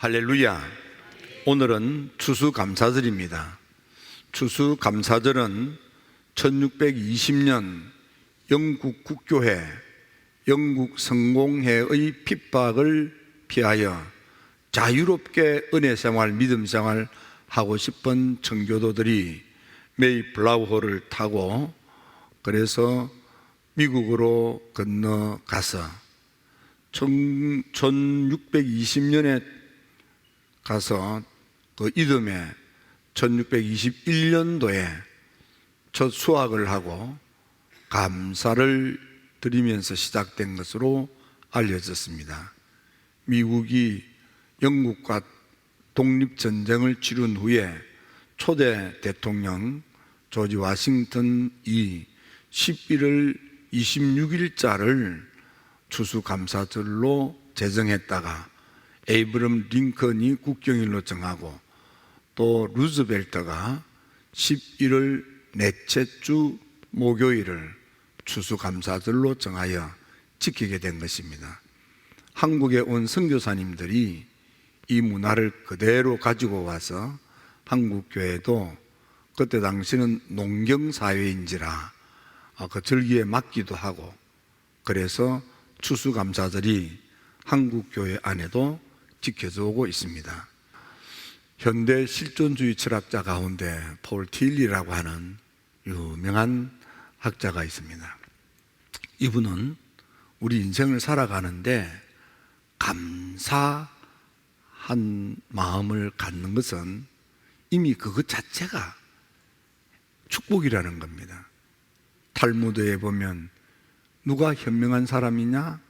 할렐루야. 오늘은 추수감사절입니다. 추수감사절은 1620년 영국 국교회 영국 성공회의 핍박을 피하여 자유롭게 은혜생활, 믿음생활 하고 싶은 청교도들이 메이플라워호를 타고 그래서 미국으로 건너가서 1620년에 가서 그 이듬해 1621년도에 첫 수학을 하고 감사를 드리면서 시작된 것으로 알려졌습니다. 미국이 영국과 독립전쟁을 치룬 후에 초대 대통령 조지 워싱턴이 11월 26일자를 추수감사절로 제정했다가 에이브럼 링컨이 국경일로 정하고 또 루즈벨트가 11월 넷째 주 목요일을 추수감사절로 정하여 지키게 된 것입니다. 한국에 온 선교사님들이 이 문화를 그대로 가지고 와서 한국교회도 그때 당시는 농경사회인지라 그 절기에 맞기도 하고 그래서 추수감사절이 한국교회 안에도 지켜져 오고 있습니다. 현대 실존주의 철학자 가운데 폴 틸리라고 하는 유명한 학자가 있습니다. 이분은 우리 인생을 살아가는데 감사한 마음을 갖는 것은 이미 그것 자체가 축복이라는 겁니다. 탈무드에 보면 누가 현명한 사람이냐?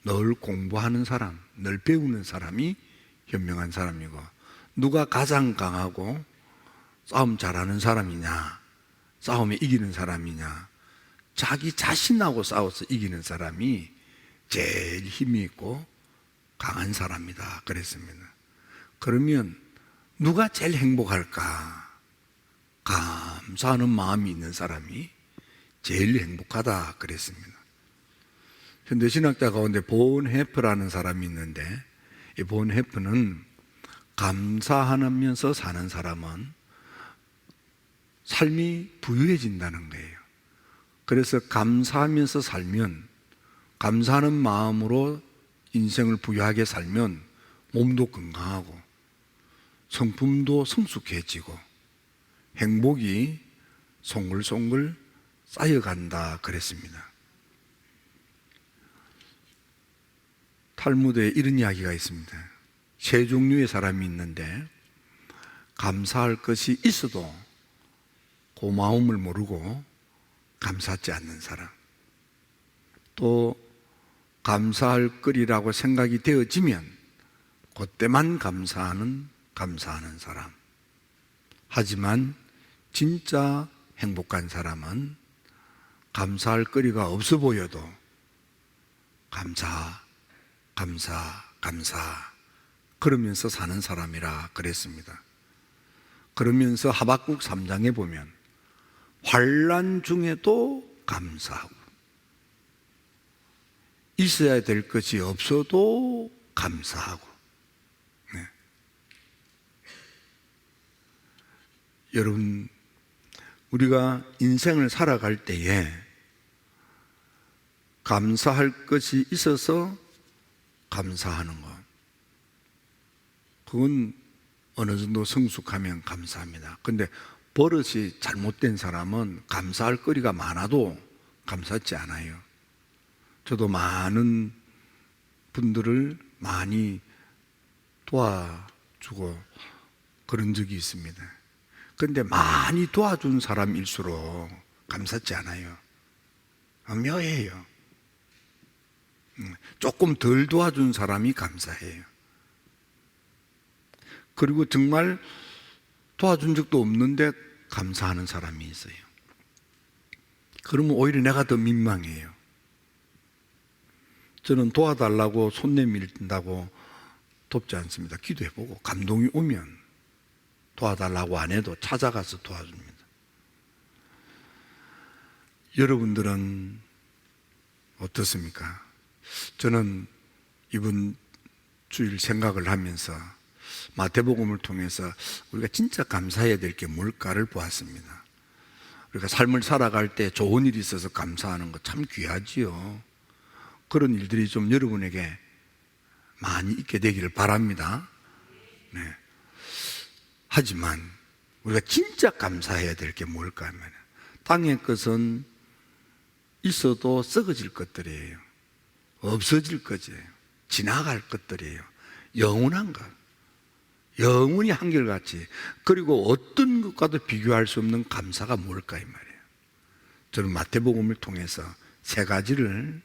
늘 공부하는 사람, 늘 배우는 사람이 현명한 사람이고, 누가 가장 강하고 싸움 잘하는 사람이냐, 싸움에 이기는 사람이냐, 자기 자신하고 싸워서 이기는 사람이 제일 힘이 있고 강한 사람이다 그랬습니다. 그러면 누가 제일 행복할까? 감사하는 마음이 있는 사람이 제일 행복하다 그랬습니다. 현대신학자 가운데 본 해프라는 사람이 있는데 이 본 해프는 감사하면서 사는 사람은 삶이 부유해진다는 거예요. 그래서 감사하면서 살면, 감사하는 마음으로 인생을 부유하게 살면 몸도 건강하고 성품도 성숙해지고 행복이 송글송글 쌓여간다 그랬습니다. 탈무드에 이런 이야기가 있습니다. 세 종류의 사람이 있는데 감사할 것이 있어도 고마움을 모르고 감사하지 않는 사람, 또 감사할 거리라고 생각이 되어지면 그때만 감사하는 사람. 하지만 진짜 행복한 사람은 감사할 거리가 없어 보여도 감사 그러면서 사는 사람이라 그랬습니다. 그러면서 하박국 3장에 보면 환난 중에도 감사하고 있어야 될 것이 없어도 감사하고. 네. 여러분, 우리가 인생을 살아갈 때에 감사할 것이 있어서 감사하는 것, 그건 어느 정도 성숙하면 감사합니다. 근데 버릇이 잘못된 사람은 감사할 거리가 많아도 감사하지 않아요. 저도 많은 분들을 많이 도와주고 그런 적이 있습니다. 그런데 많이 도와준 사람일수록 감사하지 않아요. 묘해요. 조금 덜 도와준 사람이 감사해요. 그리고 정말 도와준 적도 없는데 감사하는 사람이 있어요. 그러면 오히려 내가 더 민망해요. 저는 도와달라고 손 내밀다고 돕지 않습니다. 기도해보고 감동이 오면 도와달라고 안 해도 찾아가서 도와줍니다. 여러분들은 어떻습니까? 저는 이번 주일 생각을 하면서 마태복음을 통해서 우리가 진짜 감사해야 될 게 뭘까를 보았습니다. 우리가 삶을 살아갈 때 좋은 일이 있어서 감사하는 거 참 귀하지요. 그런 일들이 좀 여러분에게 많이 있게 되기를 바랍니다. 네. 하지만 우리가 진짜 감사해야 될 게 뭘까 하면, 땅의 것은 있어도 썩어질 것들이에요. 없어질 것이에요. 지나갈 것들이에요. 영원한 것, 영원히 한결같이, 그리고 어떤 것과도 비교할 수 없는 감사가 뭘까 이 말이에요. 저는 마태복음을 통해서 세 가지를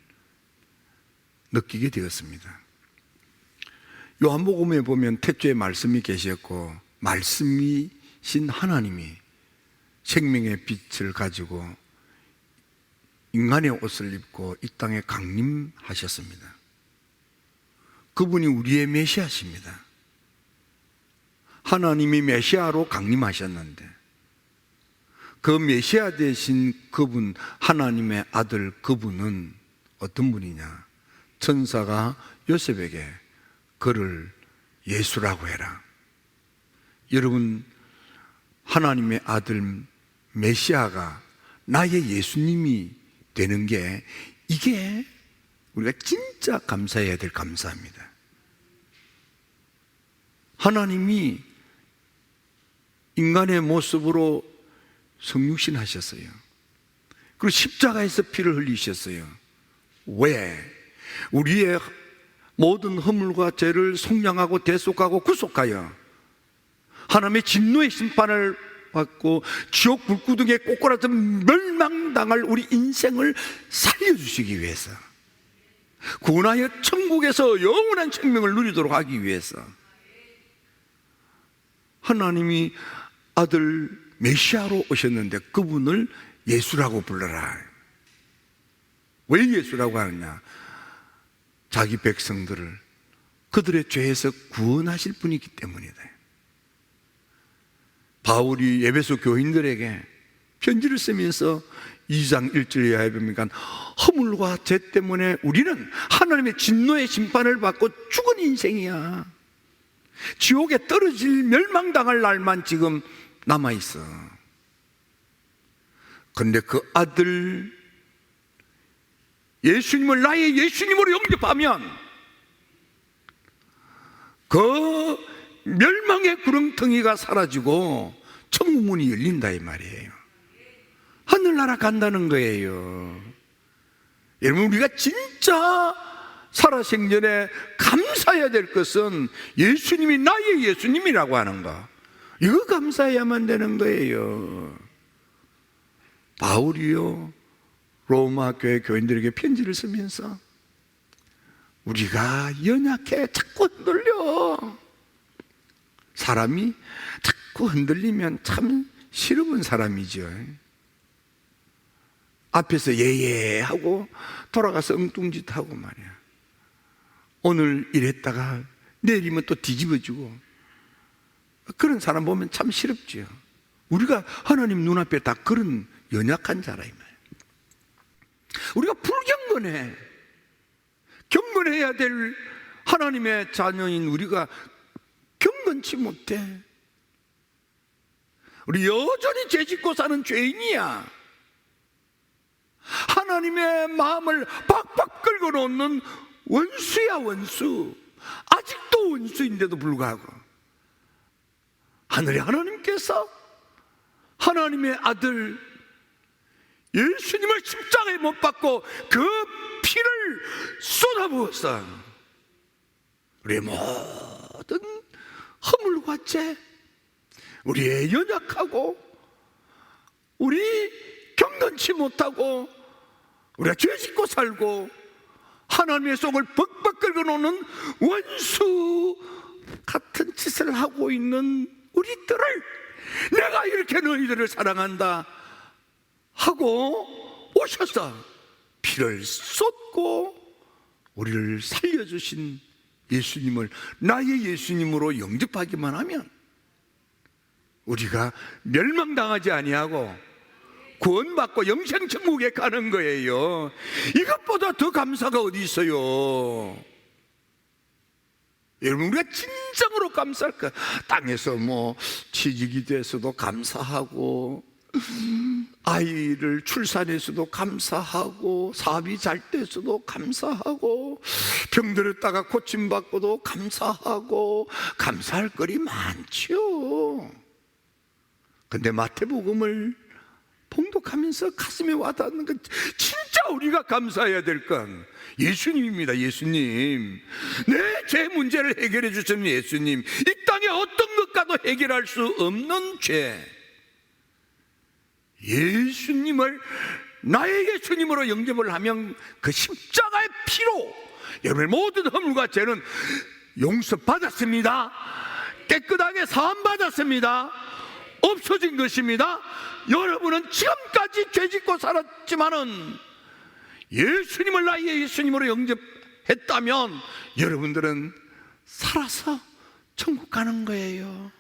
느끼게 되었습니다. 요한복음에 보면 태초에 말씀이 계셨고, 말씀이신 하나님이 생명의 빛을 가지고 인간의 옷을 입고 이 땅에 강림하셨습니다. 그분이 우리의 메시아십니다. 하나님이 메시아로 강림하셨는데, 그 메시아 되신 그분, 하나님의 아들 그분은 어떤 분이냐? 천사가 요셉에게 그를 예수라고 해라. 여러분, 하나님의 아들 메시아가 나의 예수님이 되는 게, 이게 우리가 진짜 감사해야 될 감사입니다. 하나님이 인간의 모습으로 성육신 하셨어요. 그리고 십자가에서 피를 흘리셨어요. 왜? 우리의 모든 허물과 죄를 속량하고 대속하고 구속하여 하나님의 진노의 심판을 받고 지옥 불구덩이에 꼬꾸라져 멸망당할 우리 인생을 살려주시기 위해서, 구원하여 천국에서 영원한 생명을 누리도록 하기 위해서 하나님이 아들 메시아로 오셨는데, 그분을 예수라고 불러라. 왜 예수라고 하느냐? 자기 백성들을 그들의 죄에서 구원하실 분이기 때문이다. 바울이 에베소 교인들에게 편지를 쓰면서 2장 1절에 하여보니까, 허물과 죄 때문에 우리는 하나님의 진노의 심판을 받고 죽은 인생이야. 지옥에 떨어질 멸망당할 날만 지금 남아있어. 그런데 그 아들 예수님을 나의 예수님으로 영접하면 그 멸망의 구렁텅이가 사라지고 천국문이 열린다 이 말이에요. 하늘나라 간다는 거예요. 여러분, 우리가 진짜 살아생전에 감사해야 될 것은 예수님이 나의 예수님이라고 하는 거, 이거 감사해야만 되는 거예요. 바울이요, 로마 교회 교인들에게 편지를 쓰면서 우리가 연약해 자꾸 흔들려. 사람이 자꾸 흔들리면 참 시름은 사람이죠. 앞에서 예예하고 돌아가서 엉뚱짓하고 말이야. 오늘 이랬다가 내일이면 또 뒤집어지고, 그런 사람 보면 참 시럽지요. 우리가 하나님 눈앞에 다 그런 연약한 자라 이 말이야. 우리가 불경건해. 경건해야 될 하나님의 자녀인 우리가 경건치 못해. 우리 여전히 죄짓고 사는 죄인이야. 하나님의 마음을 박박 끌고 놓는 원수야, 원수. 아직도 원수인데도 불구하고 하늘의 하나님께서 하나님의 아들 예수님을 십자가에 못 박고 그 피를 쏟아부었어. 우리의 모든 허물과 죄, 우리의 연약하고 우리 경건치 못하고 우리가 죄짓고 살고 하나님의 속을 벅벅 긁어 놓는 원수 같은 짓을 하고 있는 우리들을 내가 이렇게 너희들을 사랑한다 하고 오셔서 피를 쏟고 우리를 살려주신 예수님을 나의 예수님으로 영접하기만 하면 우리가 멸망당하지 아니하고 구원받고 영생천국에 가는 거예요. 이것보다 더 감사가 어디 있어요? 여러분, 우리가 진정으로 감사할까? 땅에서 뭐 취직이 돼서도 감사하고, 아이를 출산해서도 감사하고, 사업이 잘 돼서도 감사하고, 병들었다가 고침받고도 감사하고, 감사할 거리 많죠. 근데 마태복음을 봉독하면서 가슴에 와닿는 건 진짜 우리가 감사해야 될 건 예수님입니다. 예수님, 내 제 문제를 해결해 주시는 예수님, 이 땅에 어떤 것과도 해결할 수 없는 죄, 예수님을 나의 예수님으로 영접을 하면 그 십자가의 피로 여러분의 모든 허물과 죄는 용서받았습니다. 깨끗하게 사함받았습니다. 없어진 것입니다. 여러분은 지금까지 죄짓고 살았지만은 예수님을 나의 예수님으로 영접했다면 여러분들은 살아서 천국 가는 거예요.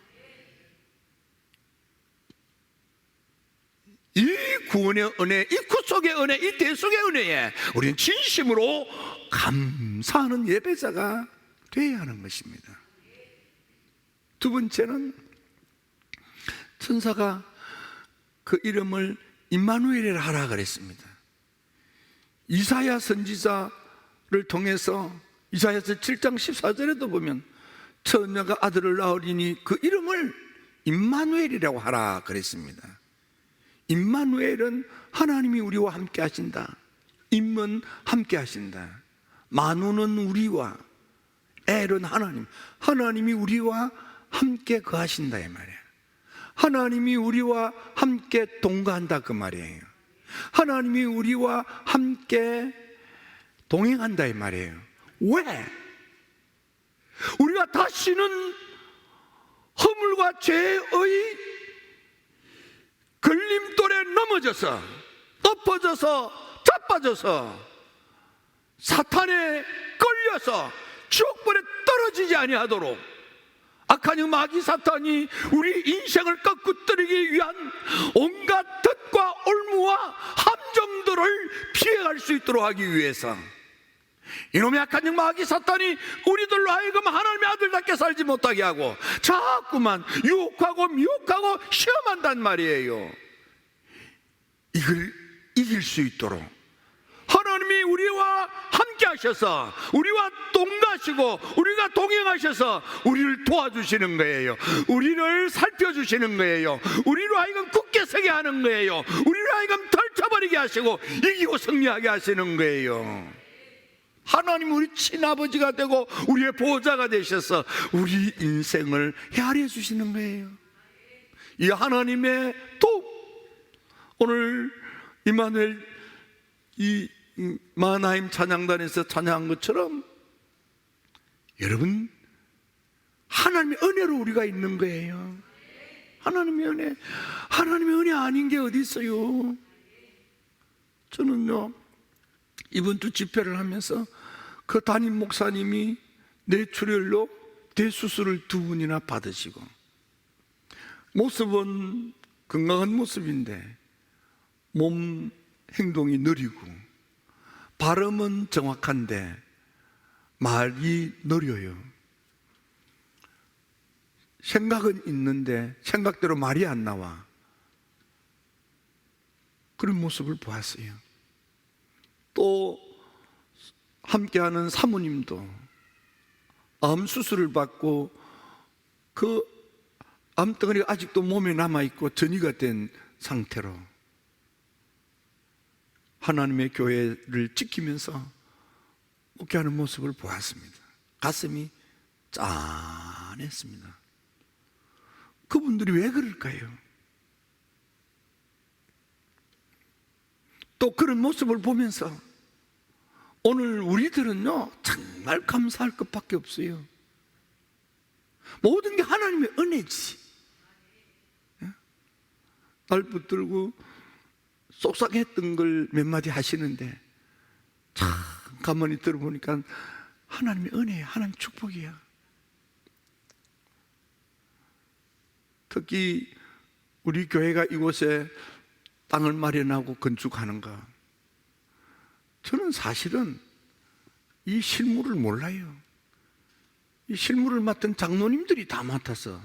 이 구원의 은혜, 이 구속의 은혜, 이 대속의 은혜에 우리는 진심으로 감사하는 예배자가 되어야 하는 것입니다. 두 번째는 천사가 그 이름을 임마누엘이라 하라 그랬습니다. 이사야 선지자를 통해서 이사야서 7장 14절에도 보면 처녀가 아들을 낳으리니 그 이름을 임마누엘이라고 하라 그랬습니다. 임마누엘은 하나님이 우리와 함께 하신다. 임은 함께 하신다. 마누는 우리와, 엘은 하나님, 하나님이 우리와 함께 거하신다 이 말이에요. 하나님이 우리와 함께 동거한다 그 말이에요. 하나님이 우리와 함께 동행한다 이 말이에요. 왜? 우리가 다시는 허물과 죄의 걸림돌에 넘어져서, 엎어져서, 자빠져서 사탄에 끌려서 지옥불에 떨어지지 아니하도록 악한 영 마귀 사탄이 우리 인생을 꺾어뜨리기 위한 온갖 덫과 올무와 함정들을 피해갈 수 있도록 하기 위해서 이놈의 악한 영 마귀 사탄이 우리들로 하여금 하나님의 아들답게 살지 못하게 하고 자꾸만 유혹하고 미혹하고 시험한단 말이에요. 이걸 이길 수 있도록 하나님이 우리와 함께 하셔서 우리와 동가시고 우리가 동행하셔서 우리를 도와주시는 거예요. 우리를 살펴주시는 거예요. 우리로 하여금 굳게 서게 하는 거예요. 우리로 하여금 덜쳐버리게 하시고 이기고 승리하게 하시는 거예요. 하나님 우리 친아버지가 되고 우리의 보호자가 되셔서 우리 인생을 헤아려 주시는 거예요. 이 하나님의 도움, 오늘 임마누엘 이 마하나임 찬양단에서 찬양한 것처럼 여러분 하나님의 은혜로 우리가 있는 거예요. 하나님의 은혜, 하나님의 은혜 아닌 게 어디 있어요? 저는요 이번 주 집회를 하면서 그 담임 목사님이 뇌출혈로 대수술을 2번이나 받으시고 모습은 건강한 모습인데 몸 행동이 느리고 발음은 정확한데 말이 느려요. 생각은 있는데 생각대로 말이 안 나와. 그런 모습을 보았어요. 또 함께하는 사모님도 암 수술을 받고 그 암덩어리가 아직도 몸에 남아있고 전이가 된 상태로 하나님의 교회를 지키면서 목회하는 모습을 보았습니다. 가슴이 짠했습니다. 그분들이 왜 그럴까요? 또 그런 모습을 보면서 오늘 우리들은요 정말 감사할 것밖에 없어요. 모든 게 하나님의 은혜지. 날 붙들고 속상했던 걸 몇 마디 하시는데 참 가만히 들어보니까 하나님의 은혜야, 하나님의 축복이야. 특히 우리 교회가 이곳에 땅을 마련하고 건축하는가, 저는 사실은 이 실물을 몰라요. 이 실무를 맡은 장로님들이 다 맡아서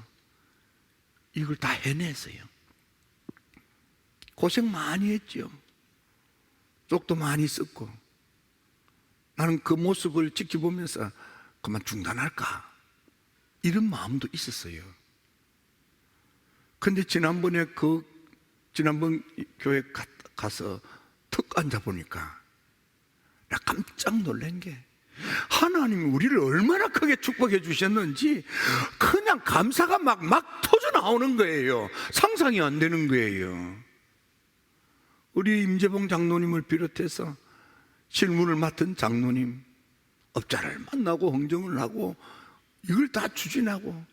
이걸 다 해냈어요. 고생 많이 했죠. 쪽도 많이 썼고. 나는 그 모습을 지켜보면서 그만 중단할까 이런 마음도 있었어요. 근데 지난번 교회 가서 턱 앉아보니까 나 깜짝 놀란 게 하나님이 우리를 얼마나 크게 축복해 주셨는지 그냥 감사가 막 터져 나오는 거예요. 상상이 안 되는 거예요. 우리 임재봉 장로님을 비롯해서 실무를 맡은 장로님, 업자를 만나고 흥정을 하고 이걸 다 추진하고,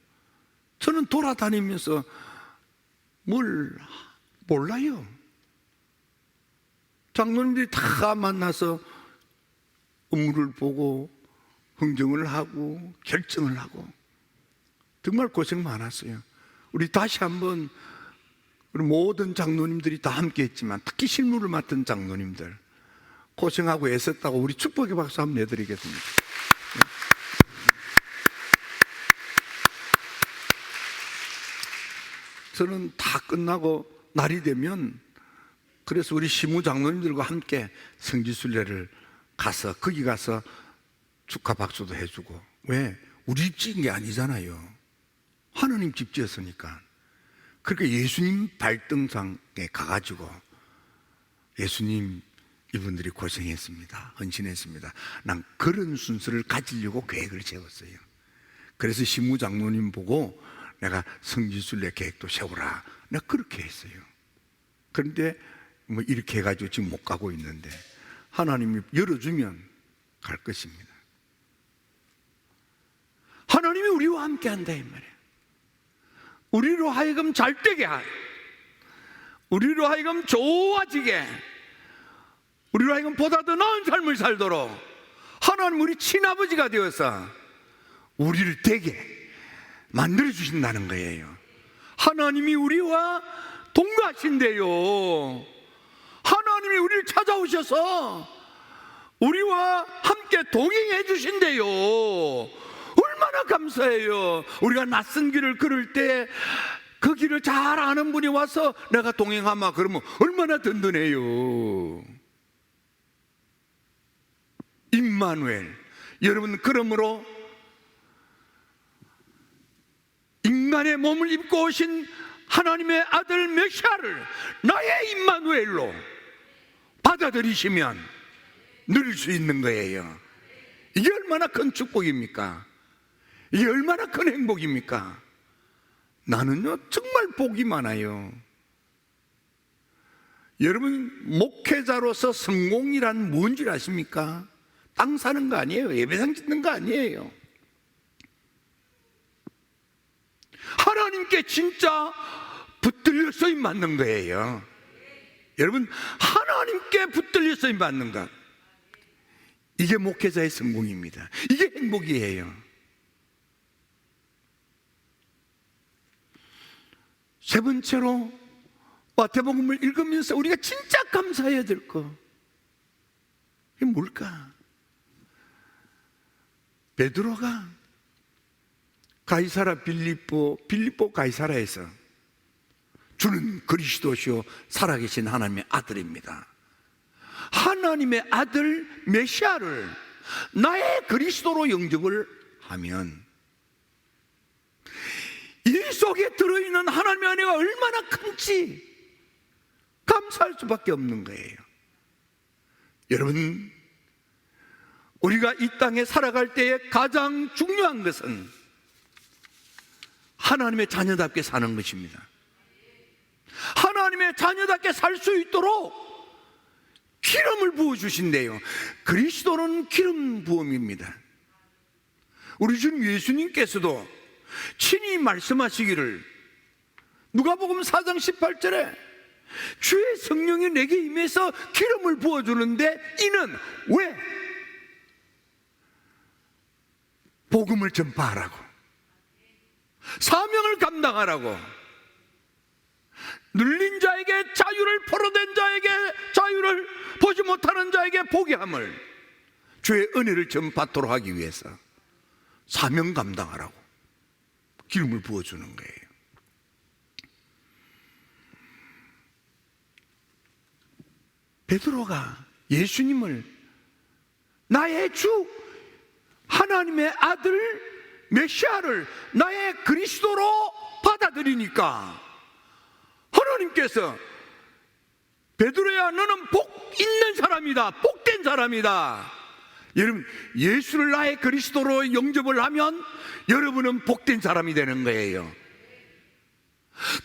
저는 돌아다니면서 뭘 몰라요. 장로님들이 다 만나서 업무를 보고 흥정을 하고 결정을 하고 정말 고생 많았어요. 우리 다시 한번 우리 모든 장로님들이 다 함께 했지만 특히 실무를 맡은 장로님들 고생하고 애썼다고 우리 축복의 박수 한번 내드리겠습니다. 저는 다 끝나고 날이 되면 그래서 우리 시무 장로님들과 함께 성지순례를 가서 거기 가서 축하 박수도 해주고. 왜? 우리 집 지은 게 아니잖아요. 하나님 집 지었으니까. 그러니까 예수님 발등상에 가가지고 예수님 이분들이 고생했습니다, 헌신했습니다, 난 그런 순서를 가지려고 계획을 세웠어요. 그래서 시무 장로님 보고 내가 성지순례 계획도 세우라, 내가 그렇게 했어요. 그런데 뭐 이렇게 해가지고 지금 못 가고 있는데 하나님이 열어주면 갈 것입니다. 하나님이 우리와 함께 한다 이 말이에요. 우리로 하여금 잘되게 하여, 우리로 하여금 좋아지게, 우리로 하여금 보다 더 나은 삶을 살도록 하나님 우리 친아버지가 되어서 우리를 되게 만들어 주신다는 거예요. 하나님이 우리와 동거하신대요. 하나님이 우리를 찾아오셔서 우리와 함께 동행해 주신대요. 얼마나 감사해요. 우리가 낯선 길을 걸을 때 그 길을 잘 아는 분이 와서 내가 동행하마 그러면 얼마나 든든해요. 임마누엘. 여러분, 그러므로 인간의 몸을 입고 오신 하나님의 아들 메시아를 나의 임마누엘로 받아들이시면 누릴 수 있는 거예요. 이게 얼마나 큰 축복입니까? 이게 얼마나 큰 행복입니까? 나는요 정말 복이 많아요. 여러분, 목회자로서 성공이란 뭔지 아십니까? 땅 사는 거 아니에요. 예배당 짓는 거 아니에요. 하나님께 진짜 붙들려 쓰임 받는 거예요. 여러분, 하나님께 붙들려 쓰임 받는 것, 이게 목회자의 성공입니다. 이게 행복이에요. 세 번째로 마태복음을 읽으면서 우리가 진짜 감사해야 될 거, 이게 뭘까? 베드로가 가이사라 빌립보 가이사라에서 주는 그리스도시요 살아계신 하나님의 아들입니다, 하나님의 아들 메시아를 나의 그리스도로 영접을 하면 이 속에 들어있는 하나님의 은혜가 얼마나 큰지 감사할 수밖에 없는 거예요. 여러분, 우리가 이 땅에 살아갈 때에 가장 중요한 것은 하나님의 자녀답게 사는 것입니다. 하나님의 자녀답게 살 수 있도록 기름을 부어주신대요. 그리스도는 기름 부음입니다. 우리 주님 예수님께서도 친히 말씀하시기를, 누가복음 4장 18절에 주의 성령이 내게 임해서 기름을 부어주는데 이는 왜? 복음을 전파하라고, 사명을 감당하라고, 눌린 자에게 자유를, 포로된 자에게 자유를, 보지 못하는 자에게 보게 함을, 주의 은혜를 전파토록 하기 위해서 사명 감당하라고 기름을 부어주는 거예요. 베드로가 예수님을 나의 주, 하나님의 아들 메시아를 나의 그리스도로 받아들이니까 하나님께서 베드로야, 너는 복 있는 사람이다, 복된 사람이다. 여러분, 예수를 나의 그리스도로 영접을 하면 여러분은 복된 사람이 되는 거예요.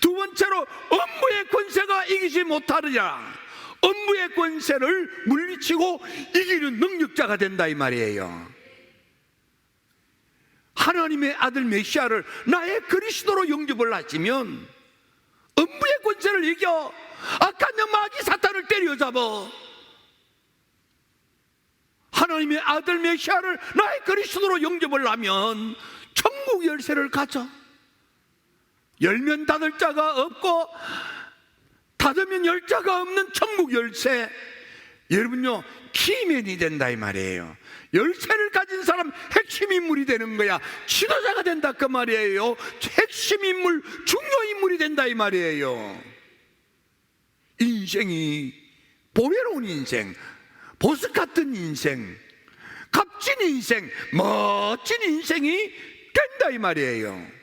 두 번째로, 업무의 권세가 이기지 못하느냐, 업무의 권세를 물리치고 이기는 능력자가 된다 이 말이에요. 하나님의 아들 메시아를 나의 그리스도로 영접을 하시면 업무의 권세를 이겨 악한 마귀 사탄을 때려잡아 하나님의 아들 메시아를 나의 그리스도로 영접을 하면 천국 열쇠를 가져. 열면 닫을 자가 없고 닫으면 열 자가 없는 천국 열쇠. 여러분요, 키맨이 된다 이 말이에요. 열쇠를 가진 사람 핵심 인물이 되는 거야. 지도자가 된다 그 말이에요. 핵심 인물, 중요 인물이 된다 이 말이에요. 인생이 보배로운 인생, 보석 같은 인생, 값진 인생, 멋진 인생이 된다 이 말이에요.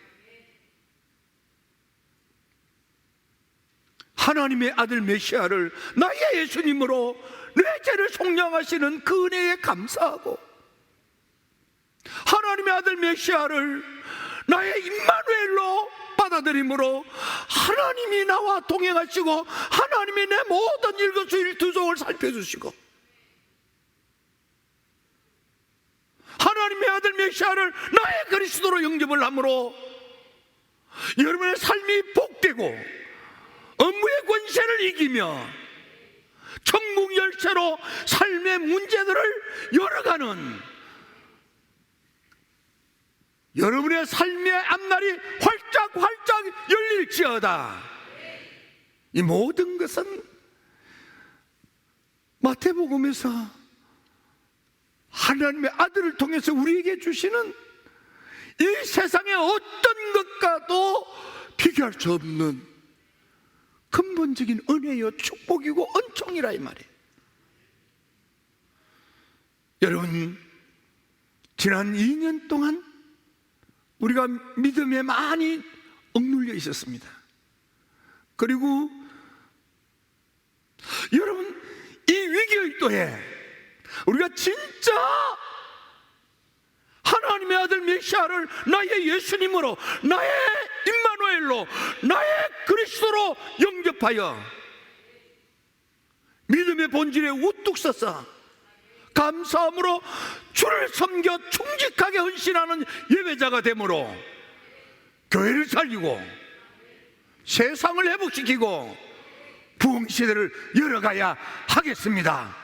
하나님의 아들 메시아를 나의 예수님으로 내 죄를 속량하시는 그 은혜에 감사하고, 하나님의 아들 메시아를 나의 임마누엘로 받아들임으로 하나님이 나와 동행하시고 하나님이 내 모든 일거수일투족을 살펴주시고, 하나님의 아들 메시아를 나의 그리스도로 영접을 함으로 여러분의 삶이 복되고 업무의 권세를 이기며 천국 열쇠로 삶의 문제들을 열어가는 여러분의 삶의 앞날이 활짝 열릴지어다. 이 모든 것은 마태복음에서 하나님의 아들을 통해서 우리에게 주시는 이 세상의 어떤 것과도 비교할 수 없는 근본적인 은혜요 축복이고 은총이라 이 말이에요. 여러분, 지난 2년 동안 우리가 믿음에 많이 억눌려 있었습니다. 그리고 여러분, 이 위기의 때에 우리가 진짜 하나님의 아들 메시아를 나의 예수님으로, 나의 임마누엘로, 나의 그리스도로 영접하여 믿음의 본질에 우뚝 서서 감사함으로 주를 섬겨 충직하게 헌신하는 예배자가 되므로 교회를 살리고 세상을 회복시키고 부흥시대를 열어가야 하겠습니다.